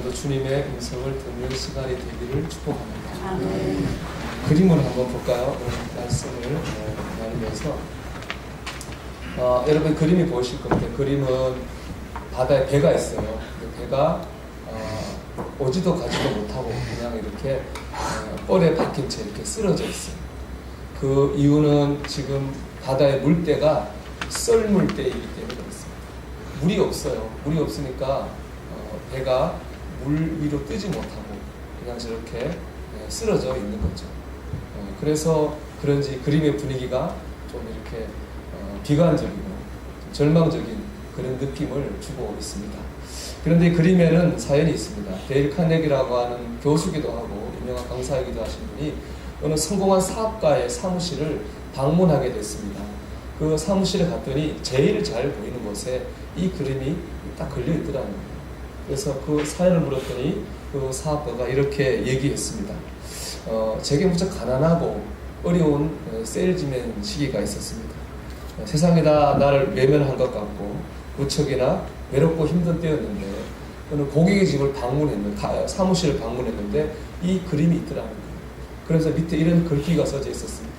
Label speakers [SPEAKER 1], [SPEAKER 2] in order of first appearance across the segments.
[SPEAKER 1] 오늘도 주님의 음성을 듣는 시간이 되기를 축복합니다.
[SPEAKER 2] 아멘.
[SPEAKER 1] 그림을 한번 볼까요? 오늘 말씀을 나누면서 여러분 그림이 보이실 겁니다. 그림은 바다에 배가 있어요. 그 배가 오지도 가지도 못하고 그냥 이렇게 뻘에 박힌 채 이렇게 쓰러져 있어요. 그 이유는 지금 바다의 물때가 썰물때이기 때문에 그렇습니다. 물이 없어요. 물이 없으니까 배가 물 위로 뜨지 못하고 그냥 저렇게 쓰러져 있는 거죠. 그래서 그런지 그림의 분위기가 좀 이렇게 비관적이고 절망적인 그런 느낌을 주고 있습니다. 그런데 이 그림에는 사연이 있습니다. 데일 카네기라고 하는 교수기도 하고 유명한 강사이기도 하신 분이 어느 성공한 사업가의 사무실을 방문하게 됐습니다. 그 사무실에 갔더니 제일 잘 보이는 곳에 이 그림이 딱 걸려 있더라는 거예요. 그래서 그 사연을 물었더니 그 사업가가 이렇게 얘기했습니다. 제게 무척 가난하고 어려운 세일즈맨 시기가 있었습니다. 세상이 다 나를 외면한 것 같고 무척이나 외롭고 힘든 때였는데 어느 고객의 집을 방문했는데 사무실을 방문했는데 이 그림이 있더라는 거예요. 그래서 밑에 이런 글귀가 써져 있었습니다.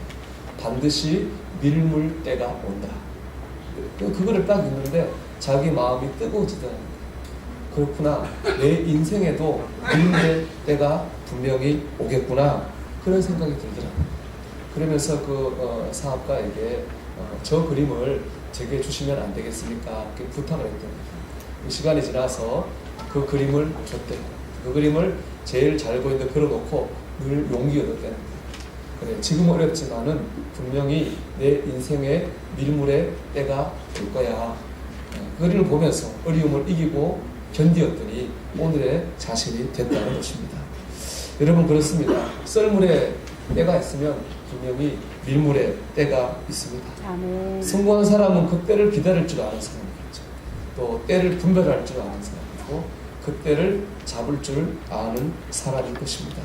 [SPEAKER 1] 반드시 밀물 때가 온다. 그거를 딱 읽는데 자기 마음이 뜨거워지더라는 거예요. 그렇구나. 내 인생에도 밀물 때가 분명히 오겠구나. 그런 생각이 들더라고요. 그러면서 그 사업가에게 저 그림을 제게 주시면 안 되겠습니까? 이렇게 부탁을 했대요. 시간이 지나서 그 그림을 줬대요. 그 그림을 제일 잘 보이는데 걸어놓고 늘 용기 얻었대요. 그래, 지금 어렵지만은 분명히 내 인생의 밀물의 때가 올 거야. 그 그림을 보면서 어려움을 이기고 견디었더니 오늘의 자신이 됐다는 것입니다. 여러분 그렇습니다. 썰물에 때가 있으면 분명히 밀물에 때가 있습니다.
[SPEAKER 2] 아멘.
[SPEAKER 1] 성공한 사람은 그 때를 기다릴 줄 아는 사람이겠죠. 또 때를 분별할 줄 아는 사람이고 그 때를 잡을 줄 아는 사람일 것입니다.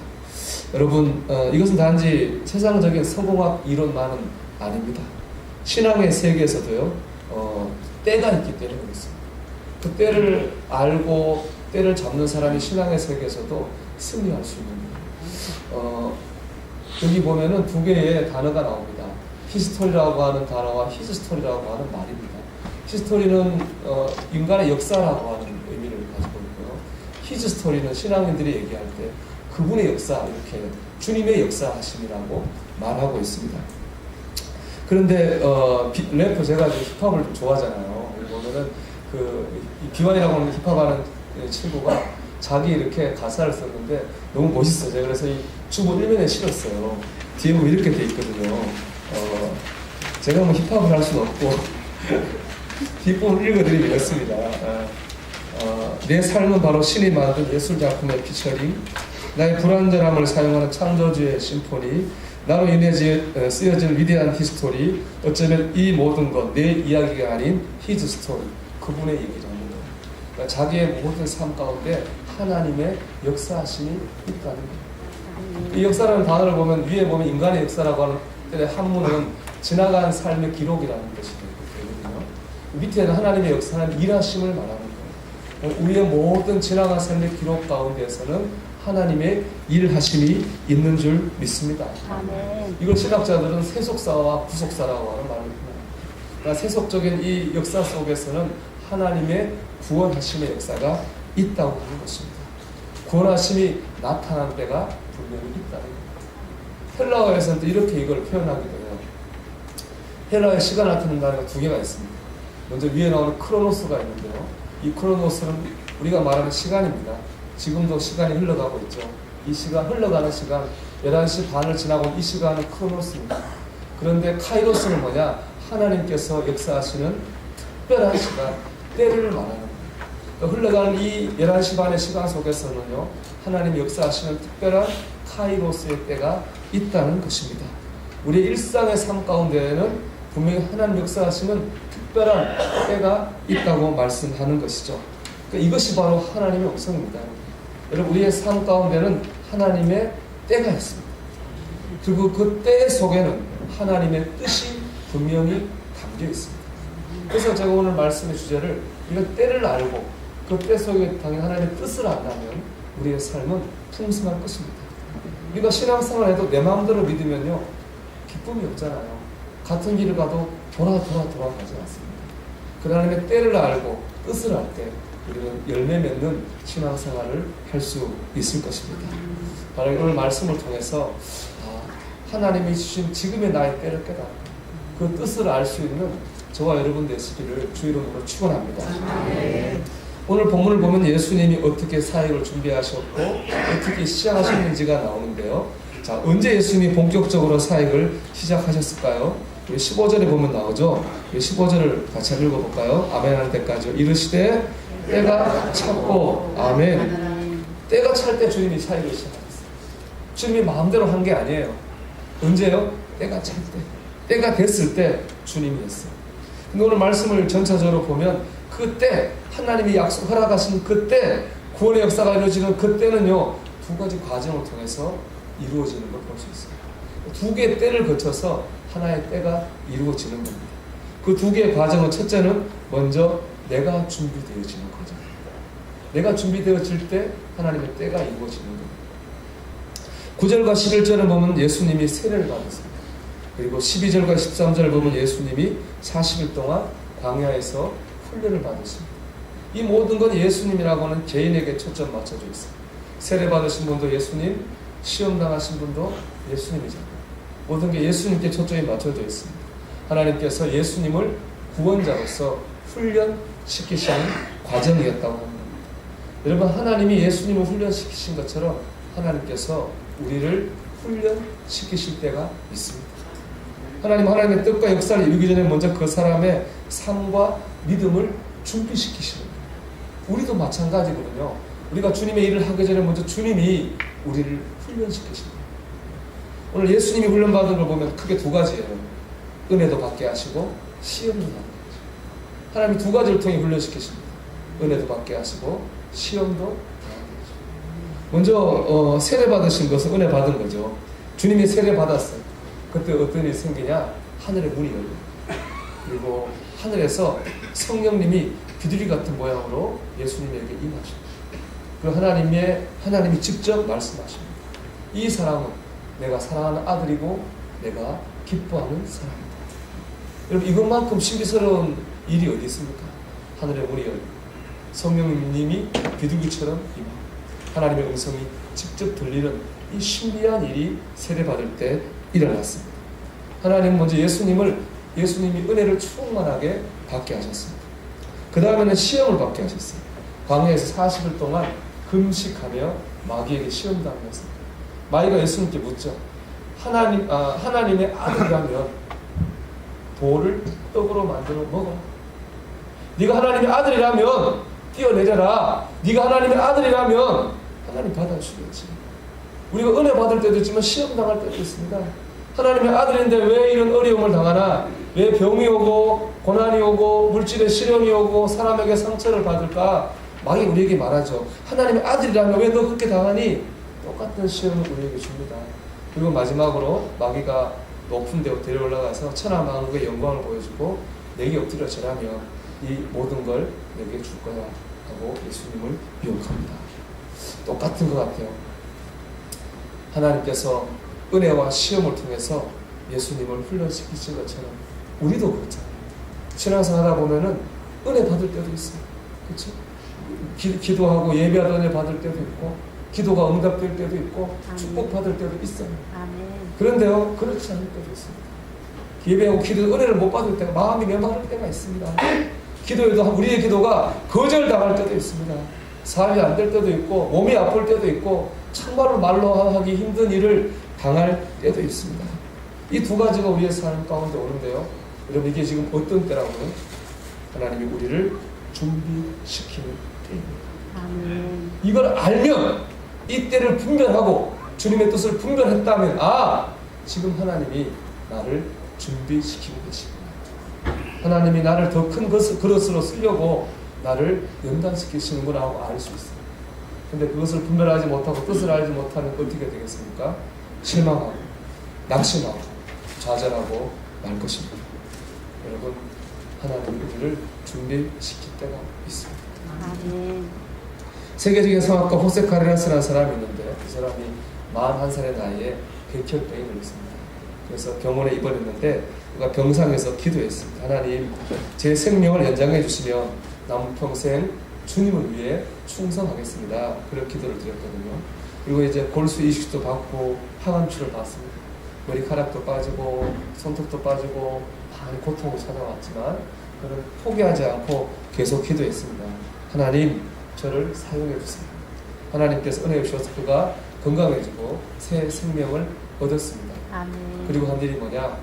[SPEAKER 1] 여러분 이것은 단지 세상적인 성공학 이론만은 아닙니다. 신앙의 세계에서도요 때가 있기 때문에 그렇습니다. 그 때를 알고 때를 잡는 사람이 신앙의 세계에서도 승리할 수 있는 거예요. 여기 보면은 두 개의 단어가 나옵니다. 히스토리라고 하는 단어와 히즈스토리라고 하는 말입니다. 히스토리는 인간의 역사라고 하는 의미를 가지고 있고요. 히즈스토리는 신앙인들이 얘기할 때 그분의 역사, 이렇게 주님의 역사하심이라고 말하고 있습니다. 그런데 래퍼 제가 힙합을 좀 좋아하잖아요. 여기 보면은 이 비완이라고 하는 힙합하는 친구가 자기 이렇게 가사를 썼는데 너무 멋있어요. 그래서 이 주보 1면에 실었어요. 뒤에 보면 이렇게 돼 있거든요. 제가 뭐 힙합을 할 수는 없고 뒷부분 읽어드리면 이렇습니다. 내 삶은 바로 신이 만든 예술작품의 피처링, 나의 불완전함을 사용하는 창조주의 심포니, 나로 인해 쓰여진 위대한 히스토리, 어쩌면 이 모든 것 내 이야기가 아닌 히즈 스토리, 그분의 얘기라는 거예요. 그러니까 자기의 모든 삶 가운데 하나님의 역사하심이 있다는 거예요. 이 역사라는 단어를 보면 위에 보면 인간의 역사라고 하는 때의 한문은 지나간 삶의 기록이라는 것이 되거든요. 밑에는 하나님의 역사는 일하심을 말하는 거예요. 우리의 모든 지나간 삶의 기록 가운데에서는 하나님의 일하심이 있는 줄 믿습니다.
[SPEAKER 2] 아멘.
[SPEAKER 1] 이걸 신학자들은 세속사와 구속사라고 하는 말을 합니다. 그러니까 세속적인 이 역사 속에서는 하나님의 구원하심의 역사가 있다고 하는 것입니다. 구원하심이 나타난 때가 분명히 있다는 겁니다. 헬라어에서는 또 이렇게 이걸 표현하기도 해요. 헬라어의 시간 나타내는 단어가 두 개가 있습니다. 먼저 위에 나오는 크로노스가 있는데요. 이 크로노스는 우리가 말하는 시간입니다. 지금도 시간이 흘러가고 있죠. 이 시간, 흘러가는 시간, 11시 반을 지나고 이 시간은 크로노스입니다. 그런데 카이로스는 뭐냐? 하나님께서 역사하시는 특별한 시간, 때를 말하는 거예요. 그러니까 흘러가는 이 11시 반의 시간 속에서는요, 하나님 역사하시는 특별한 카이로스의 때가 있다는 것입니다. 우리의 일상의 삶 가운데에는 분명히 하나님 역사하시는 특별한 때가 있다고 말씀하는 것이죠. 그러니까 이것이 바로 하나님의 음성입니다. 여러분, 우리의 삶 가운데는 하나님의 때가 있습니다. 그리고 그 때 속에는 하나님의 뜻이 분명히 담겨 있습니다. 그래서 제가 오늘 말씀의 주제를 우리가 때를 알고 그 그 때 속에 당연히 하나님의 뜻을 안다면 우리의 삶은 풍성할 것입니다. 우리가 신앙생활을 해도 내 마음대로 믿으면요 기쁨이 없잖아요. 같은 길을 가도 돌아가지 않습니다. 그 하나님의 때를 알고 뜻을 알 때 우리는 열매 맺는 신앙생활을 할 수 있을 것입니다. 바로 오늘 말씀을 통해서 하나님이 주신 지금의 나의 때를 깨닫고 그 뜻을 알 수 있는 저와 여러분 되시기를 주 이름으로 축원합니다. 오늘 본문을 보면 예수님이 어떻게 사역을 준비하셨고 어떻게 시작하셨는지가 나오는데요. 자, 언제 예수님이 본격적으로 사역을 시작하셨을까요? 15절에 보면 나오죠. 15절을 같이 읽어볼까요? 아멘 하는 때까지. 이르시되 때가 찼고 아멘. 때가 찰 때 주님이 사역을 시작하셨어요. 주님이 마음대로 한 게 아니에요. 언제요? 때가 찰 때. 때가 됐을 때 주님이 했어요. 근데 오늘 말씀을 전체적으로 보면 그때 하나님이 약속 허락하신 그때 구원의 역사가 이루어지는 그때는요 두 가지 과정을 통해서 이루어지는 걸 볼 수 있어요. 두 개의 때를 거쳐서 하나의 때가 이루어지는 겁니다. 그 두 개의 과정은 첫째는 먼저 내가 준비되어지는 과정입니다. 내가 준비되어질 때 하나님의 때가 이루어지는 겁니다. 9절과 11절을 보면 예수님이 세례를 받았습니다. 그리고 12절과 13절을 보면 예수님이 40일 동안 광야에서 훈련을 받았습니다. 이 모든 건 예수님이라고 하는 개인에게 초점 맞춰져 있어요. 세례 받으신 분도 예수님, 시험 당하신 분도 예수님이잖아요. 모든 게 예수님께 초점이 맞춰져 있습니다. 하나님께서 예수님을 구원자로서 훈련시키시는 과정이었다고 합니다. 여러분, 하나님이 예수님을 훈련시키신 것처럼 하나님께서 우리를 훈련시키실 때가 있습니다. 하나님의 뜻과 역사를 이루기 전에 먼저 그 사람의 삶과 믿음을 준비시키시는 거예요. 우리도 마찬가지거든요. 우리가 주님의 일을 하기 전에 먼저 주님이 우리를 훈련시키시는 거예요. 오늘 예수님이 훈련받은 걸 보면 크게 두 가지예요. 은혜도 받게 하시고 시험도 받게 하시고. 하나님이 두 가지를 통해 훈련시키십니다. 은혜도 받게 하시고 시험도 받게 하시고. 먼저 세례 받으신 것은 은혜 받은 거죠. 주님이 세례 받았어요. 그때 어떤 일이 생기냐? 하늘의 문이 열려요. 그리고 하늘에서 성령님이 비둘기 같은 모양으로 예수님에게 임하십니다. 그리고 하나님이 직접 말씀하십니다. 이 사람은 내가 사랑하는 아들이고 내가 기뻐하는 사람이다. 여러분, 이것만큼 신비스러운 일이 어디 있습니까? 하늘의 문이 열리고 성령님이 비둘기처럼 임하고 하나님의 음성이 직접 들리는 이 신비한 일이 세례받을 때 일어났습니다. 하나님은 먼저 예수님이 은혜를 충만하게 받게 하셨습니다. 그 다음에는 시험을 받게 하셨어요. 광야에서 40일 동안 금식하며 마귀에게 시험당했습니다. 마귀가 예수님께 묻죠. 하나님의 아들이라면 돌을 떡으로 만들어 먹어. 네가 하나님의 아들이라면 뛰어내려라. 네가 하나님의 아들이라면 하나님 받아주겠지. 우리가 은혜 받을 때도 있지만 시험 당할 때도 있습니다. 하나님의 아들인데 왜 이런 어려움을 당하나? 왜 병이 오고 고난이 오고 물질의 시련이 오고 사람에게 상처를 받을까? 마귀 우리에게 말하죠. 하나님의 아들이라면 왜 너 그렇게 당하니? 똑같은 시험을 우리에게 줍니다. 그리고 마지막으로 마귀가 높은 데 데려올라가서 천하만국의 영광을 보여주고 내게 엎드려 절하면 이 모든 걸 내게 줄 거야 하고 예수님을 유혹합니다. 똑같은 것 같아요. 하나님께서 은혜와 시험을 통해서 예수님을 훈련시키신 것처럼 우리도 그렇잖아요. 신앙생활 하다 보면은 은혜 받을 때도 있어요. 그렇죠? 기도하고 예배하다 은혜 받을 때도 있고 기도가 응답될 때도 있고 축복받을 때도 있어요. 그런데요, 그렇지 않을 때도 있습니다. 예배하고 기도 은혜를 못 받을 때가 마음이 메마를 때가 있습니다. 기도에도 우리의 기도가 거절당할 때도 있습니다. 삶이 안 될 때도 있고 몸이 아플 때도 있고 참말로 말로 하기 힘든 일을 당할 때도 있습니다. 이 두 가지가 우리의 삶 가운데 오는데요. 여러분, 이게 지금 어떤 때라고요? 하나님이 우리를 준비시키는 때입니다. 이걸 알면 이 때를 분별하고 주님의 뜻을 분별했다면 지금 하나님이 나를 준비시키고 계시구나. 하나님이 나를 더 큰 그릇으로 쓰려고 나를 연단시키시는구나 하고 알 수 있어요. 근데 그것을 분별하지 못하고 뜻을 알지 못하면 어떻게 되겠습니까? 실망하고 낙심하고 좌절하고 말 것입니다. 여러분, 하나님이 우리를 준비시킬 때가 있습니다.
[SPEAKER 2] 아멘.
[SPEAKER 1] 세계적인 성악가 호세 카레라스라는 사람이 있는데 그 사람이 41살의 나이에 백혈병이 걸렸습니다. 그래서 병원에 입원했는데 그가 병상에서 기도했습니다. 하나님, 제 생명을 연장해 주시면 남은 평생 주님을 위해 충성하겠습니다. 그런 기도를 드렸거든요. 그리고 이제 골수 이식도 받고 항암치를 받습니다. 머리카락도 빠지고 손톱도 빠지고 많은 고통을 찾아왔지만 그를 포기하지 않고 계속 기도했습니다. 하나님, 저를 사용해 주세요. 하나님께서 은혜 주셔서 그가 건강해지고 새 생명을 얻었습니다.
[SPEAKER 2] 아멘.
[SPEAKER 1] 그리고 한 일이 뭐냐?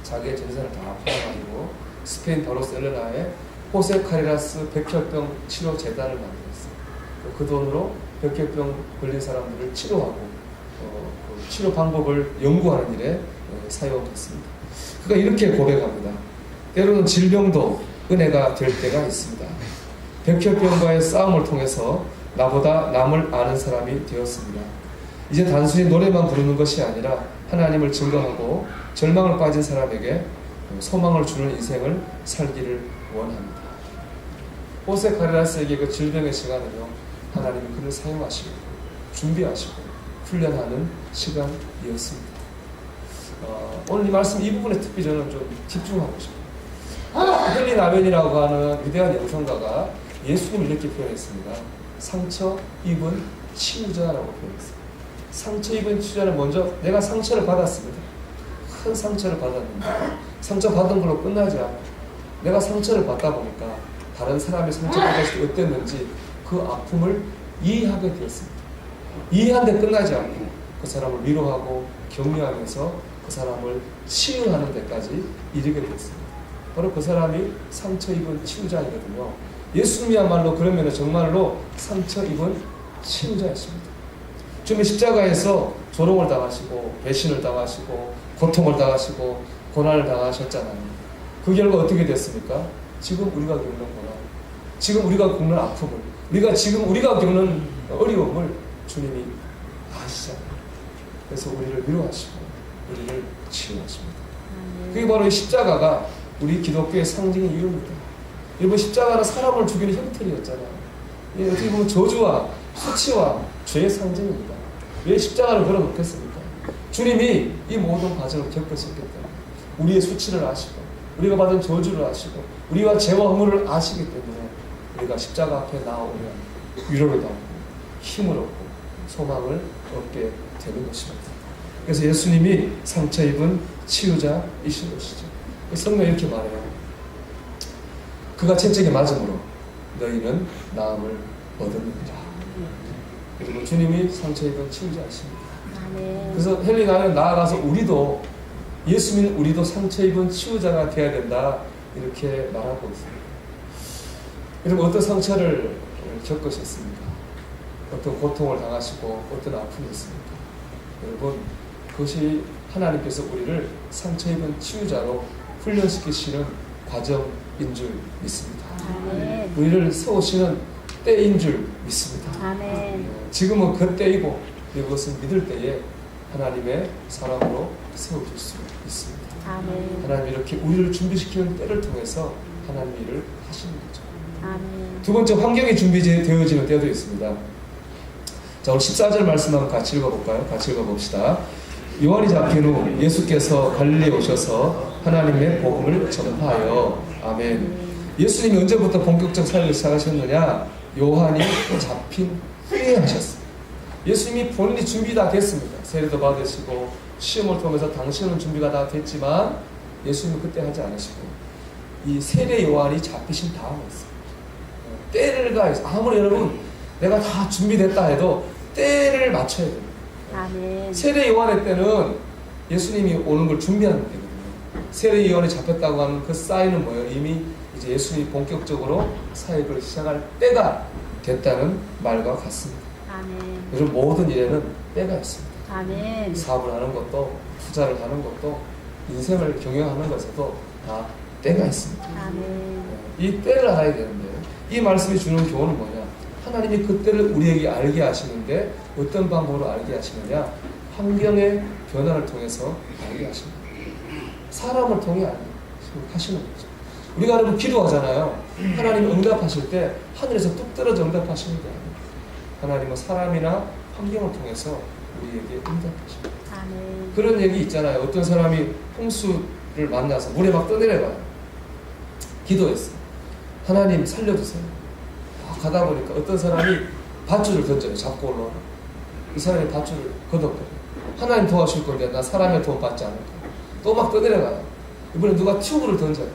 [SPEAKER 1] 자기의 전생을 다 팔아가지고 스페인 바르셀로나에 호세 카레라스 백혈병 치료 재단을 만들었어요. 그 돈으로 백혈병 걸린 사람들을 치료하고 그 치료 방법을 연구하는 일에 사용했습니다. 그가 이렇게 고백합니다. 때로는 질병도 은혜가 될 때가 있습니다. 백혈병과의 싸움을 통해서 나보다 남을 아는 사람이 되었습니다. 이제 단순히 노래만 부르는 것이 아니라 하나님을 증거하고 절망을 빠진 사람에게 소망을 주는 인생을 살기를 원합니다. 호세 카레라스에게 그 질병의 시간은요, 하나님이 그를 사용하시고 준비하시고 훈련하는 시간이었습니다. 오늘 이 말씀 이 부분에 특히 저는 좀 집중하고 싶어요. 헨리 나벤이라고 하는 위대한 영성가가 예수님을 이렇게 표현했습니다. 상처 입은 치유자라고 표현했습니다. 상처 입은 치유자는 먼저 내가 상처를 받았습니다. 큰 상처를 받았는데 상처 받은 걸로 끝나지 않고 내가 상처를 받다 보니까 다른 사람이 상처 받았을 때 어땠는지 그 아픔을 이해하게 되었습니다. 이해하는데 끝나지 않고 그 사람을 위로하고 격려하면서 그 사람을 치유하는 데까지 이르게 됐습니다. 바로 그 사람이 상처 입은 치유자이거든요. 예수님이야말로 그러면 정말로 상처 입은 치유자이십니다. 주님의 십자가에서 조롱을 당하시고 배신을 당하시고 고통을 당하시고 고난을 당하셨잖아요. 그 결과 어떻게 됐습니까? 지금 우리가 겪는 고난, 지금 우리가 겪는 아픔을, 지금 우리가 겪는 어려움을 주님이 아시잖아요. 그래서 우리를 위로하시고 우리를 치유하십니다. 그게 바로 이 십자가가 우리 기독교의 상징의 이유입니다. 여러분, 십자가는 사람을 죽이는 형틀이었잖아요. 어떻게 보면 저주와 수치와 죄의 상징입니다. 왜 십자가를 걸어놓겠습니까? 주님이 이 모든 과정을 겪으셨기 때문에 우리의 수치를 아시고 우리가 받은 저주를 아시고 우리와 죄와 허물을 아시기 때문에 우리가 십자가 앞에 나오면 위로를 받고 힘을 얻고 소망을 얻게 되는 것입니다. 그래서 예수님이 상처 입은 치유자이신 것이죠. 성경이 이렇게 말해요. 그가 채찍에 맞음으로 너희는 나음을 얻었느니라. 그리고 주님이 상처 입은 치유자이십니다. 그래서 헬리나는 나아가서 우리도 예수 믿는 우리도 상처 입은 치유자가 되어야 된다 이렇게 말하고 있습니다. 여러분, 어떤 상처를 겪으셨습니까? 어떤 고통을 당하시고 어떤 아픔이 있습니까? 여러분, 그것이 하나님께서 우리를 상처 입은 치유자로 훈련시키시는 과정인 줄 믿습니다.
[SPEAKER 2] 아멘.
[SPEAKER 1] 우리를 세우시는 때인 줄 믿습니다.
[SPEAKER 2] 아멘.
[SPEAKER 1] 지금은 그 때이고 이것을 믿을 때에 하나님의 사람으로 세워질 수 있습니다.
[SPEAKER 2] 아멘.
[SPEAKER 1] 하나님이 이렇게 우리를 준비시키는 때를 통해서 하나님 일을 하시는 거죠.
[SPEAKER 2] 아멘.
[SPEAKER 1] 두 번째, 환경이 준비되어지는 때도 있습니다. 자, 오늘 14절 말씀 한번 같이 읽어볼까요? 같이 읽어봅시다. 요한이 잡힌 후 예수께서 갈릴리에 오셔서 하나님의 복음을 전파하여. 아멘. 예수님이 언제부터 본격적 사역을 시작하셨느냐? 요한이 잡힌 후에 하셨습니다. 예수님이 본인이 준비 다 됐습니다. 세례도 받으시고 시험을 통해서 당시에는 준비가 다 됐지만 예수님은 그때 하지 않으시고 이 세례 요한이 잡히신 다음에 했어요. 때를 가해서 아무리 여러분 내가 다 준비됐다 해도 때를 맞춰야 됩니다.
[SPEAKER 2] 아멘.
[SPEAKER 1] 세례 요한의 때는 예수님이 오는 걸 준비하는 때거든요. 세례 요한이 잡혔다고 하는 그 사인은 뭐예요? 이미 이제 예수님이 본격적으로 사역을 시작할 때가 됐다는 말과 같습니다.
[SPEAKER 2] 아멘.
[SPEAKER 1] 요즘 모든 일에는 때가 있습니다.
[SPEAKER 2] 아멘.
[SPEAKER 1] 사업을 하는 것도, 투자를 하는 것도, 인생을 경영하는 것에도 다 때가 있습니다.
[SPEAKER 2] 아멘.
[SPEAKER 1] 이 때를 알아야 되는데 이 말씀이 주는 교훈은 뭐냐? 하나님이 그 때를 우리에게 알게 하시는데 어떤 방법으로 알게 하시느냐? 환경의 변화를 통해서 알게 하십니다. 사람을 통해 알게 하시는 거죠. 우리가 여러분 기도하잖아요. 하나님 응답하실 때 하늘에서 뚝 떨어져 응답하시는 게 아니에요. 하나님은 사람이나 환경을 통해서 우리에게 응답하십니다.
[SPEAKER 2] 아멘.
[SPEAKER 1] 그런 얘기 있잖아요. 어떤 사람이 홍수를 만나서 물에 막 떠내려가요. 기도했어요. 하나님 살려주세요. 가다 보니까 어떤 사람이 밧줄을 던져요. 잡고 올라오라. 이 사람이 밧줄을 걷어버려요. 하나님 도와줄 건데 나 사람의 도움 받지 않을까. 또 막 떠내려가요. 이번에 누가 튜브를 던져요.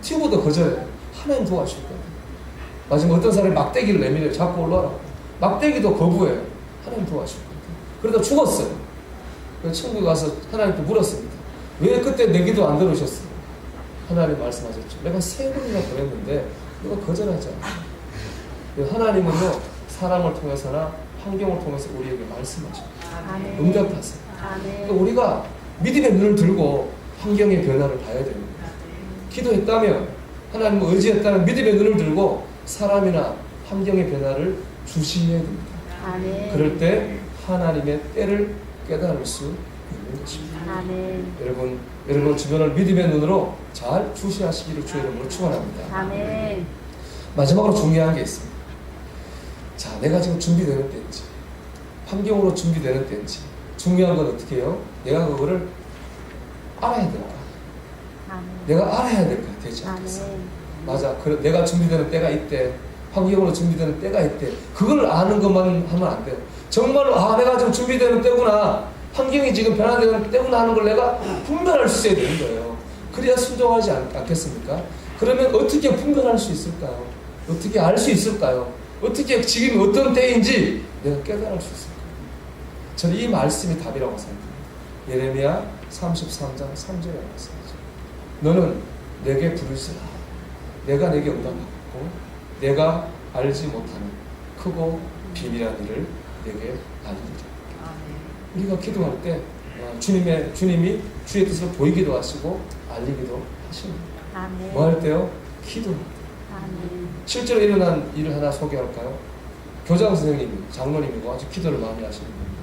[SPEAKER 1] 튜브도 거절해요. 하나님 도와줄 건데. 마지막 어떤 사람이 막대기를 내밀어요. 잡고 올라오라. 막대기도 거부해요. 하나님 도와줄 건데. 그러다 죽었어요. 그래서 천국에 가서 하나님께 물었습니다. 왜 그때 내 기도 안 들으셨어요? 하나님 말씀하셨죠. 내가 3번이나 그랬는데 너가 거절하지 않아. 하나님은요, 사람을 통해서나 환경을 통해서 우리에게 말씀하셔요.
[SPEAKER 2] 아멘.
[SPEAKER 1] 응답하세요.
[SPEAKER 2] 아멘.
[SPEAKER 1] 그러니까 우리가 믿음의 눈을 들고 환경의 변화를 봐야 됩니다. 기도했다면, 하나님을 의지했다면 믿음의 눈을 들고 사람이나 환경의 변화를 주시해야 됩니다.
[SPEAKER 2] 아멘.
[SPEAKER 1] 그럴 때 하나님의 때를 깨달을 수 있는 것입니다.
[SPEAKER 2] 아멘.
[SPEAKER 1] 여러분 주변을 믿음의 눈으로 잘 주시하시기를 주의 이름으로 축원합니다.
[SPEAKER 2] 아멘.
[SPEAKER 1] 마지막으로 중요한 게 있습니다. 자, 내가 지금 준비되는 때인지, 환경으로 준비되는 때인지, 중요한 건 어떻게 해요? 내가 그거를 알아야 될까?
[SPEAKER 2] 아멘.
[SPEAKER 1] 내가 알아야 될까? 되지 않겠어?
[SPEAKER 2] 아멘.
[SPEAKER 1] 맞아. 내가 준비되는 때가 있대. 환경으로 준비되는 때가 있대. 그걸 아는 것만 하면 안 돼요. 정말로 내가 지금 준비되는 때구나. 환경이 지금 변화되는 때구나 하는 걸 내가 분별할 수 있어야 되는 거예요. 그래야 순종하지 않겠습니까? 그러면 어떻게 분별할 수 있을까요? 어떻게 알 수 있을까요? 어떻게 지금 어떤 때인지 내가 깨달을 수 있을까요? 저는 이 말씀이 답이라고 생각합니다. 예레미야 33장 3절에 말씀하죠. 너는 내게 부르시라. 내가 내게 응답하고 내가 알지 못하는 크고 비밀한 일을 내게 알리리라. 우리가 기도할 때 주님이 주의 뜻을 보이기도 하시고 알리기도 하십니다.
[SPEAKER 2] 아멘.
[SPEAKER 1] 뭐 할 때요? 기도할 때.
[SPEAKER 2] 아멘.
[SPEAKER 1] 실제로 일어난 일을 하나 소개할까요? 교장 선생님이 장로님이고 아주 기도를 많이 하시는 분입니다.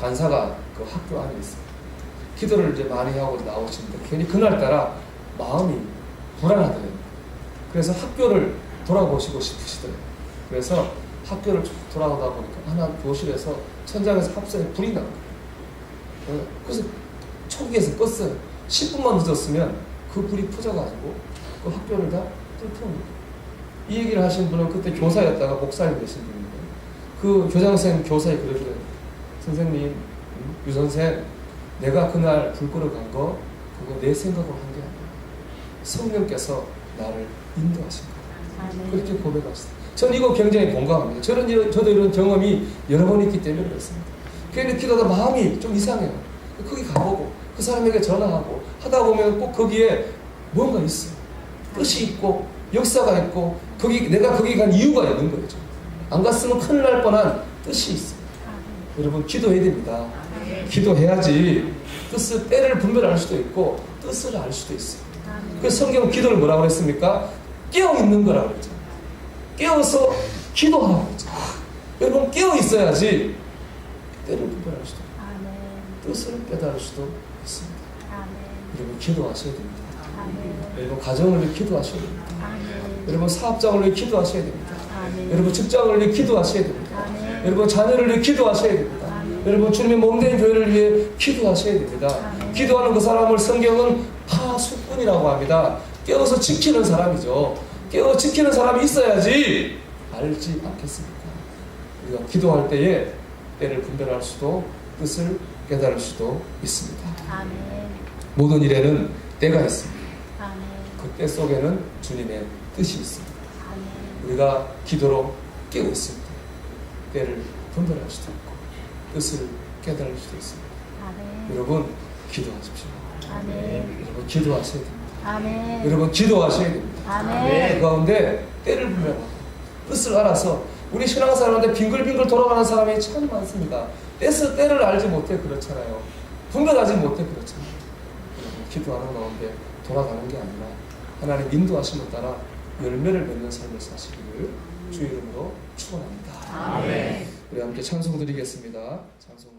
[SPEAKER 1] 관사가 그 학교 안에 있어요. 기도를 이제 많이 하고 나오시는데 괜히 그날따라 마음이 불안하더래요. 그래서 학교를 돌아보시고 싶으시더래요. 그래서 학교를 쭉 돌아오다 보니까 하나 교실에서 천장에서 합선에 불이 난 거예요. 그래서 초기에서 껐어요. 10분만 늦었으면 그 불이 퍼져가지고 그 학교를 다 불태웁니다. 이 얘기를 하신 분은 그때 교사였다가 목사님 되신 분인데 그 교장선생님 교사에 그러더래요. 선생님, 유 선생, 내가 그날 불 끌어간 거 그거 내 생각으로 한 게 아니야. 성령께서 나를 인도하신 거야.
[SPEAKER 2] 아멘.
[SPEAKER 1] 그렇게 고백하셨어요. 저는 이거 굉장히 공감합니다. 저도 이런 경험이 여러 번 있기 때문에 그렇습니다. 괜히 기도하다 마음이 좀 이상해요. 거기 가보고 그 사람에게 전화하고 하다 보면 꼭 거기에 뭔가 있어요. 뜻이 있고 역사가 있고 내가 거기 간 이유가 있는 거죠. 안 갔으면 큰일 날 뻔한 뜻이 있어요. 여러분 기도해야 됩니다. 기도해야지 때를 분별할 수도 있고 뜻을 알 수도 있어요. 그래서 성경은 기도를 뭐라고 했습니까? 깨어있는 거라고 그랬잖아요. 깨어서 기도하라고 그랬잖아요. 여러분 깨어 있어야지 때를 분별할 수도 있고 뜻을 깨달을 수도 있습니다. 여러분 기도하셔야 됩니다. 여러분 가정을 위해 기도하셔야 됩니다. 여러분 사업장을 위해 기도하셔야 됩니다. 여러분 직장을 위해 기도하셔야 됩니다. 여러분 자녀를 위해 기도하셔야 됩니다. 여러분 주님의 몸된 교회를 위해 기도하셔야 됩니다. 기도하는 그 사람을 성경은 파수꾼이라고 합니다. 깨어서 지키는 사람이죠. 깨어 지키는 사람이 있어야지 알지 않겠습니까? 우리가 기도할 때에 때를 분별할 수도 뜻을 깨달을 수도 있습니다. 모든 일에는 때가 있습니다. 그 때 속에는 주님의 뜻이 있습니다. 우리가 기도로 깨어 있습니다. 때를 분별할 수도 있고 뜻을 깨달을 수도 있습니다. 여러분 기도하십시오. 여러분 기도하셔야 됩니다. 여러분 기도하셔야 됩니다. 그 가운데 때를 분별하고 뜻을 알아서 우리 신앙생활하는데 빙글빙글 돌아가는 사람이 참 많습니다. 때를 알지 못해 그렇잖아요. 분별하지 못해 그렇잖아요. 여러분 기도하는 가운데 돌아가는 게 아니라 하나님 인도하심에 따라 열매를 맺는 삶을 사시기를 주의 이름으로 축원합니다. 우리 함께 찬송 드리겠습니다. 찬송